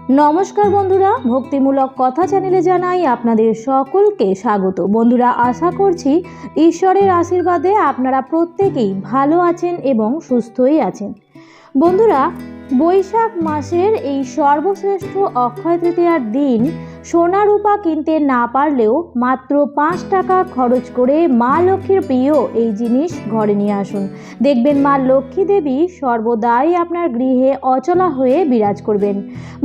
নমস্কার বন্ধুরা, ভক্তিমূলক কথা চ্যানেলে জানাই আপনাদের সকলকে স্বাগত। বন্ধুরা, আশা করছি ঈশ্বরের আশীর্বাদে আপনারা প্রত্যেকেই ভালো আছেন এবং সুস্থই আছেন। বন্ধুরা, বৈশাখ মাসের এই সর্বশ্রেষ্ঠ অক্ষয় তৃতীয়ার দিন সোনা রূপা কিনতে না পারলেও মাত্র 5 টাকা খরচ করে মা লক্ষ্মীর প্রিয় এই জিনিস ঘরে নিয়ে আসুন। দেখবেন মা লক্ষ্মী দেবী সর্বদাই আপনার গৃহে অচলা হয়ে বিরাজ করবেন।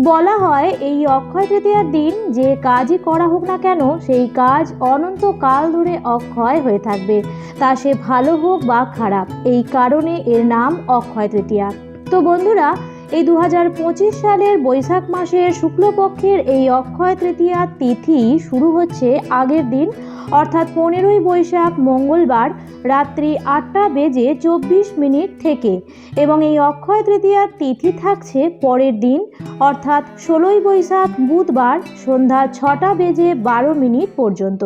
বলা হয় এই অক্ষয় তৃতীয়ার দিন যে কাজই করা হোক না কেন সেই কাজ অনন্তকাল ধরে অক্ষয় হয়ে থাকবে, তা সে ভালো হোক বা খারাপ। এই কারণে এর নাম অক্ষয় তৃতীয়া। তো বন্ধুরা, এই 2025 সালের বৈশাখ মাসের শুক্লপক্ষের এই অক্ষয় তৃতীয়া তিথি শুরু হচ্ছে আগের দিন, অর্থাৎ 15ই বৈশাখ মঙ্গলবার রাত্রি 8:24 থেকে, এবং এই অক্ষয় তৃতীয়া তিথি থাকছে পরের দিন, অর্থাৎ 16ই বৈশাখ বুধবার সন্ধ্যা 6:12 পর্যন্ত।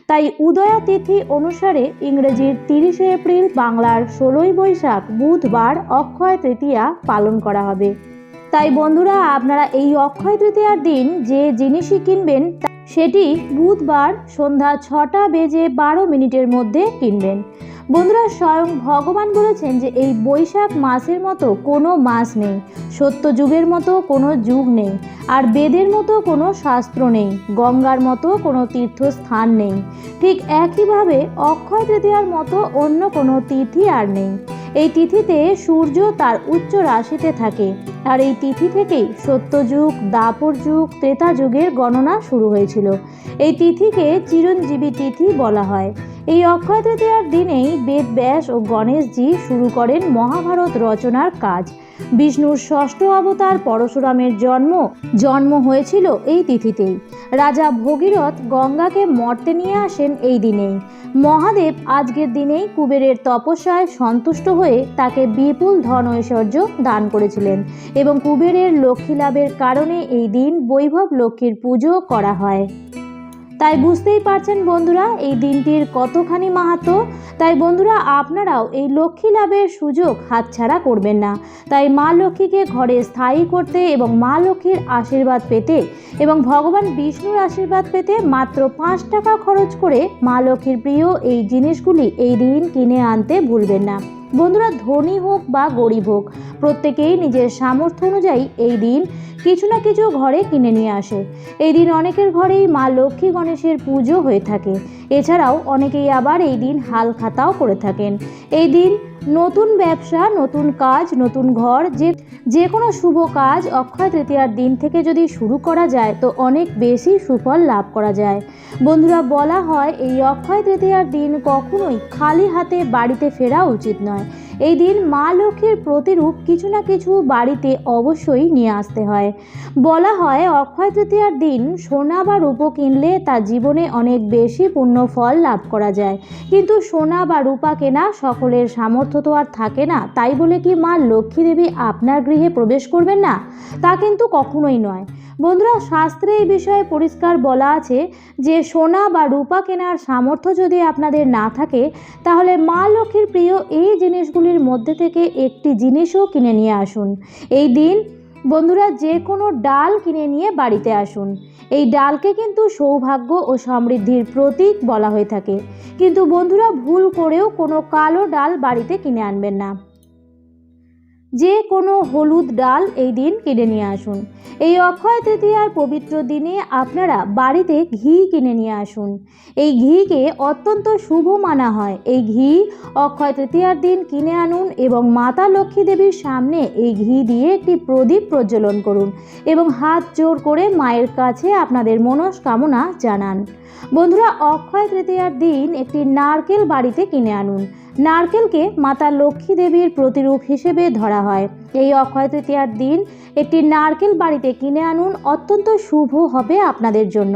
তাই উদয়া তিথি অনুসারে ইংরেজির 30শে এপ্রিল, বাংলার 16ই বৈশাখ বুধবার অক্ষয় তৃতীয়া পালন করা হবে। তাই বন্ধুরা, আপনারা এই অক্ষয় তৃতীয়ার দিন যে জিনিসই কিনবেন সেটি বুধবার সন্ধ্যা 6:12 মধ্যে কিনবেন। বন্ধুরা, স্বয়ং ভগবান বলেছেন যে এই বৈশাখ মাসের মতো কোনো মাস নেই, সত্যযুগের মতো কোনো যুগ নেই, আর বেদের মতো কোনো শাস্ত্র নেই, গঙ্গার মতো কোনো তীর্থস্থান নেই। ঠিক একইভাবে অক্ষয় তৃতীয়ার মতো অন্য কোনো তিথি আর নেই। এই তিথিতে সূর্য তার উচ্চ রাশিতে থাকে, আর এই তিথি থেকেই সত্যযুগ, দাপর যুগ, ত্রেতা যুগের গণনা শুরু হয়েছিল। এই তিথিকে চিরঞ্জীবী তিথি বলা হয়। এই অক্ষয় তৃতীয়ার দিনেই বেদব্যাস ও গণেশজি শুরু করেন মহাভারত রচনার কাজ। বিষ্ণুর ষষ্ঠ অবতার পরশুরামের জন্ম হয়েছিল এই তিথিতেই। রাজা ভগীরথ গঙ্গাকে মর্তে নিয়ে আসেন এই দিনেই। মহাদেব আজকের দিনেই কুবেরের তপস্যায় সন্তুষ্ট হয়ে তাকে বিপুল ধন ঐশ্বর্য দান করেছিলেন, এবং কুবেরের লক্ষ্মী লাভের কারণে এই দিন বৈভব লক্ষ্মীর পুজো করা হয়। তাই বুঝতেই পারছেন বন্ধুরা এই দিনটির কতখানি মাহাত্ম্য। তাই বন্ধুরা, আপনারাও এই লক্ষ্মী লাভের সুযোগ হাতছাড়া করবেন না। তাই মা লক্ষ্মীকে ঘরে স্থায়ী করতে এবং মা লক্ষ্মীর আশীর্বাদ পেতে এবং ভগবান বিষ্ণুর আশীর্বাদ পেতে মাত্র 5 টাকা খরচ করে মা লক্ষ্মীর প্রিয় এই জিনিসগুলি এই দিন কিনে আনতে ভুলবেন না। বন্ধুরা, ধনী হোক বা গরিব হোক, প্রত্যেকেই নিজের সামর্থ্য অনুযায়ী এই দিন কিছু না কিছু ঘরে কিনে নিয়ে আসে। এই দিন অনেকের ঘরেই মা লক্ষ্মী গণেশের পুজো হয়ে থাকে। এছাড়াও অনেকেই আবার এই দিন হাল খাতাও করে থাকেন। এই দিন নতুন ব্যবসা, নতুন কাজ, নতুন ঘর, যে কোনো শুভ কাজ অক্ষয় তৃতীয়ার দিন থেকে যদি শুরু করা যায় তো অনেক বেশি সুফল লাভ করা যায়। বন্ধুরা, বলা হয় এই অক্ষয় তৃতীয়ার দিন কখনোই খালি হাতে বাড়িতে ফেরা উচিত নয়। এই দিন মা লক্ষ্মীর প্রতিরূপ কিছু না কিছু বাড়িতে অবশ্যই নিয়ে আসতে হয়। বলা হয় অক্ষয় তৃতীয়ার দিন সোনা বা রূপো কিনলে তার জীবনে অনেক বেশি পুণ্য ফল লাভ করা যায়। কিন্তু সোনা বা রূপা কেনা সকলের সামর্থ্য তো আর থাকে না, তাই বলে কি মা লক্ষ্মী দেবী আপনার গৃহে প্রবেশ করবেন না? তা কিন্তু কখনোই নয়। বন্ধুরা, শাস্ত্রে এই বিষয়ে পরিষ্কার বলা আছে যে সোনা বা রূপা কেনার সামর্থ্য যদি আপনাদের না থাকে তাহলে মা লক্ষ্মীর প্রিয় এই জিনিসগুলির মধ্যে থেকে একটি জিনিসও কিনে নিয়ে আসুন। এই দিন বন্ধুরা, যে কোনো ডাল কিনে নিয়ে বাড়িতে আসুন। এই ডালকে কিন্তু সৌভাগ্য ও সমৃদ্ধির প্রতীক বলা হয়ে থাকে। কিন্তু বন্ধুরা, ভুল করেও কোনো কালো ডাল বাড়িতে কিনে আনবেন না। যে কোনো হলুদ ডাল এই দিন কিনে নিয়ে আসুন। এই অক্ষয় তৃতীয়ার পবিত্র দিনে আপনারা বাড়িতে ঘি কিনে নিয়ে আসুন। এই ঘিকে অত্যন্ত শুভ মানা হয়। এই ঘি অক্ষয় তৃতীয়ার দিন কিনে আনুন এবং মাতা লক্ষ্মী দেবীর সামনে এই ঘি দিয়ে একটি প্রদীপ প্রজ্বলন করুন এবং হাত জোড় করে মায়ের কাছে আপনাদের মনস্কামনা জানান। বন্ধুরা, অক্ষয় তৃতীয়ার দিন একটি নারকেল বাড়িতে কিনে আনুন। নারকেলকে মাতা লক্ষ্মী দেবীর প্রতিরূপ হিসেবে ধরা হয়। এই অক্ষয় তৃতীয়ার দিন একটি নারকেল বাড়িতে কিনে আনুন, অত্যন্ত শুভ হবে আপনাদের জন্য।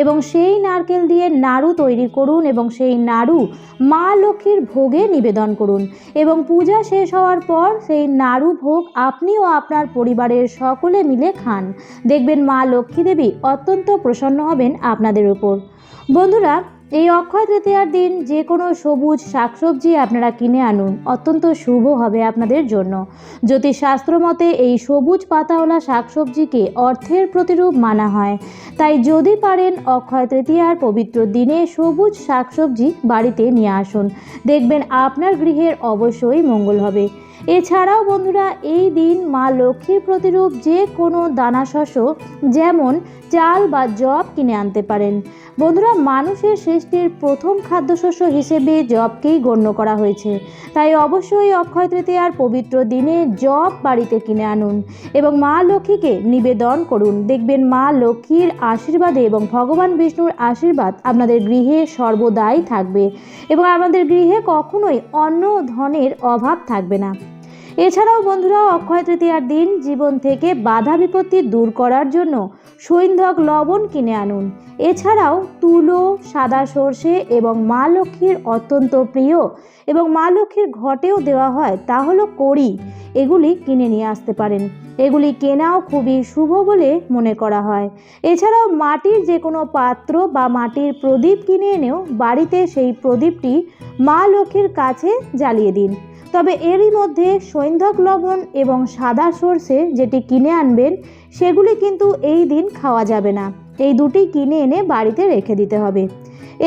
এবং সেই নারকেল দিয়ে নাড়ু তৈরি করুন এবং সেই নাড়ু মা লক্ষ্মীর ভোগে নিবেদন করুন এবং পূজা শেষ হওয়ার পর সেই নাড়ু ভোগ আপনি ও আপনার পরিবারের সকলে মিলে খান। দেখবেন মা লক্ষ্মী দেবী অত্যন্ত প্রসন্ন হবেন আপনাদের উপর। বন্ধুরা, এই অক্ষয় তৃতীয়ার দিন যে কোনো সবুজ শাকসবজি আপনারা কিনে আনুন, অত্যন্ত শুভ হবে আপনাদের জন্য। জ্যোতিষশাস্ত্র মতে এই সবুজ পাতাওয়ালা শাকসবজিকে অর্থের প্রতিরূপ মানা হয়। তাই যদি পারেন অক্ষয় তৃতীয়ার পবিত্র দিনে সবুজ শাকসবজি বাড়িতে নিয়ে আসুন, দেখবেন আপনার গৃহের অবশ্যই মঙ্গল হবে। এছাড়াও বন্ধুরা, এই দিন মা লক্ষ্মীর প্রতিরূপ যে কোনো দানাশস্য যেমন চাল বা যব কিনে আনতে পারেন। বন্ধুরা, মানুষের সৃষ্টির প্রথম খাদ্যশস্য হিসেবে যবকেই গণ্য করা হয়েছে। তাই অবশ্যই অক্ষয় তৃতীয়ার পবিত্র দিনে যব বাড়িতে কিনে আনুন এবং মা লক্ষ্মীকে নিবেদন করুন। দেখবেন মা লক্ষ্মীর আশীর্বাদে এবং ভগবান বিষ্ণুর আশীর্বাদ আপনাদের গৃহে সর্বদাই থাকবে এবং আমাদের গৃহে কখনোই অন্ন ধনের অভাব থাকবে না। এছাড়াও বন্ধুরা, অক্ষয় তৃতীয়ার দিন জীবন থেকে বাধা বিপত্তি দূর করার জন্য সৈন্ধক লবণ কিনে আনুন। এছাড়াও তুলো, সাদা সর্ষে এবং মা লক্ষ্মীর অত্যন্ত প্রিয় এবং মা লক্ষ্মীর ঘটেও দেওয়া হয় তা হলো কড়ি, এগুলি কিনে নিয়ে আসতে পারেন। এগুলি কেনাও খুবই শুভ বলে মনে করা হয়। এছাড়াও মাটির যে কোনো পাত্র বা মাটির প্রদীপ কিনে এনেও বাড়িতে সেই প্রদীপটি মা লক্ষ্মীর কাছে জ্বালিয়ে দিন। তবে এরই মধ্যে সৈন্ধক লবণ এবং সাদা সর্ষে যেটি কিনে আনবেন সেগুলি কিন্তু এই দিন খাওয়া যাবে না। এই দুটি কিনে এনে বাড়িতে রেখে দিতে হবে।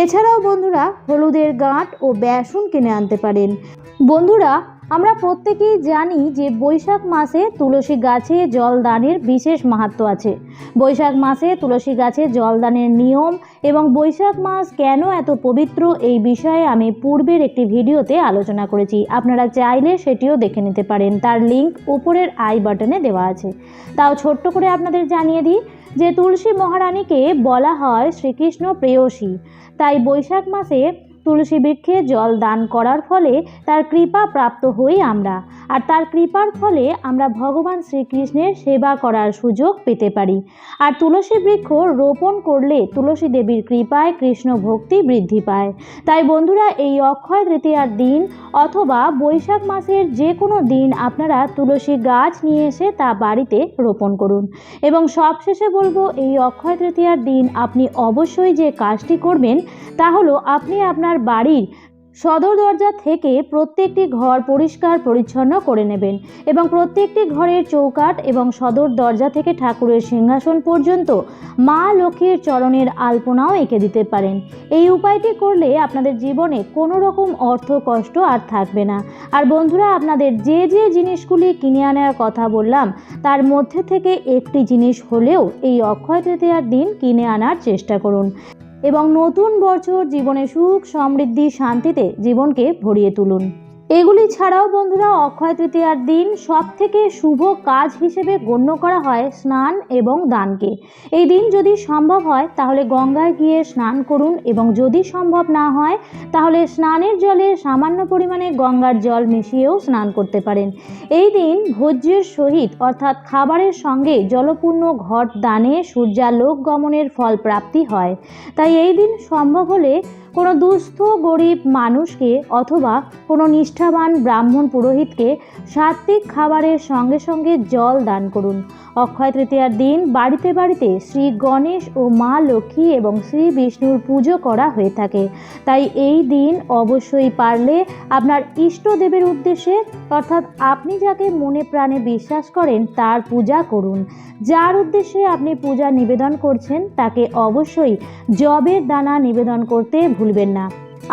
এছাড়াও বন্ধুরা, হলুদের গাঁট ও বেসন কিনে আনতে পারেন। বন্ধুরা, আমরা প্রত্যেকেই জানি যে বৈশাখ মাসে তুলসী গাছে জল দানের বিশেষ মাহাত্ম্য আছে। বৈশাখ মাসে তুলসী গাছে জল দানের নিয়ম এবং বৈশাখ মাস কেন এত পবিত্র এই বিষয়ে আমি পূর্বের একটি ভিডিওতে আলোচনা করেছি। আপনারা চাইলে সেটিও দেখে নিতে পারেন, তার লিঙ্ক উপরের আই বাটনে দেওয়া আছে। তাও ছোট্ট করে আপনাদের জানিয়ে দিই যে তুলসী মহারানীকে বলা হয় শ্রীকৃষ্ণ প্রেয়সী। তাই বৈশাখ মাসে তুলসী বৃক্ষে জল দান করার ফলে তার কৃপা প্রাপ্ত হই আমরা, আর তার কৃপার ফলে আমরা ভগবান শ্রীকৃষ্ণের সেবা করার সুযোগ পেতে পারি। আর তুলসী বৃক্ষ রোপণ করলে তুলসী দেবীর কৃপায় কৃষ্ণ ভক্তি বৃদ্ধি পায়। তাই বন্ধুরা, এই অক্ষয় তৃতীয়ার দিন অথবা বৈশাখ মাসের যে কোনো দিন আপনারা তুলসী গাছ নিয়ে এসে তা বাড়িতে রোপণ করুন। এবং সবশেষে বলবো, এই অক্ষয় তৃতীয়ার দিন আপনি অবশ্যই যে কাজটি করবেন তা হলো আপনি আপনার বাড়ির সদর দরজা থেকে প্রত্যেকটি ঘর পরিষ্কার পরিচ্ছন্ন করে নেবেন এবং প্রত্যেকটি ঘরের চৌকাঠ এবং সদর দরজা থেকে ঠাকুরের সিংহাসন পর্যন্ত মা লক্ষ্মীর চরণের আলপনাও এঁকে দিতে পারেন। এই উপায়টি করলে আপনাদের জীবনে কোনো রকম অর্থ কষ্ট আর থাকবে না। আর বন্ধুরা, আপনাদের যে যে জিনিসগুলি কিনে আনার কথা বললাম তার মধ্যে থেকে একটি জিনিস হলেও এই অক্ষয় তৃতীয়ার দিন কিনে আনার চেষ্টা করুন এবং নতুন বছর জীবনে সুখ, সমৃদ্ধি, শান্তিতে জীবনকে ভরিয়ে তুলুন। এগুলি ছাড়াও বন্ধুরা, অক্ষয় তৃতীয়ার দিন সব থেকে শুভ কাজ হিসেবে গণ্য করা হয় স্নান এবং দানকে। এই দিন যদি সম্ভব হয় তাহলে গঙ্গায় গিয়ে স্নান করুন এবং যদি সম্ভব না হয় তাহলে স্নানের জলে সামান্য পরিমাণে গঙ্গার জল মিশিয়েও স্নান করতে পারেন। এই দিন ভোজ্যের সহিত অর্থাৎ খাবারের সঙ্গে জলপূর্ণ ঘট দানে সূর্যালোক গমনের ফল প্রাপ্তি হয়। তাই এই দিন সম্ভব হলে কোনো দুস্থ গরিব মানুষকে অথবা কোনো নিষ্ঠাবান ব্রাহ্মণ পুরোহিতকে সাত্ত্বিক খাবারের সঙ্গে সঙ্গে জল দান করুন। অক্ষয় তৃতীয়ার দিন বাড়িতে বাড়িতে শ্রী গণেশ ও মা লক্ষ্মী এবং শ্রী বিষ্ণুর পুজো করা হয়ে থাকে। তাই এই দিন অবশ্যই পারলে আপনার ইষ্টদেবের উদ্দেশ্যে অর্থাৎ আপনি যাকে মনে প্রাণে বিশ্বাস করেন তার পূজা করুন। যার উদ্দেশ্যে আপনি পূজা নিবেদন করছেন তাকে অবশ্যই জবের দানা নিবেদন করতে ভুলবেন না।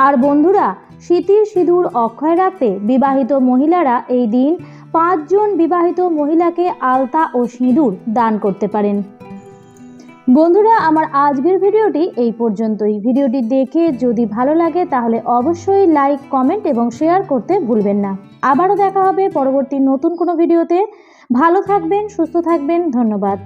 আর বন্ধুরা, সিঁথির সিঁদুর অক্ষয় রাখতে বিবাহিত মহিলারা এই দিন 5 জন বিবাহিত মহিলাকে আলতা ও সিঁদুর দান করতে পারেন। বন্ধুরা, আমার আজকের ভিডিওটি এই পর্যন্তই। ভিডিওটি দেখে যদি ভালো লাগে তাহলে অবশ্যই লাইক, কমেন্ট এবং শেয়ার করতে ভুলবেন না। আবারও দেখা হবে পরবর্তী নতুন কোনো ভিডিওতে। ভালো থাকবেন, সুস্থ থাকবেন। ধন্যবাদ।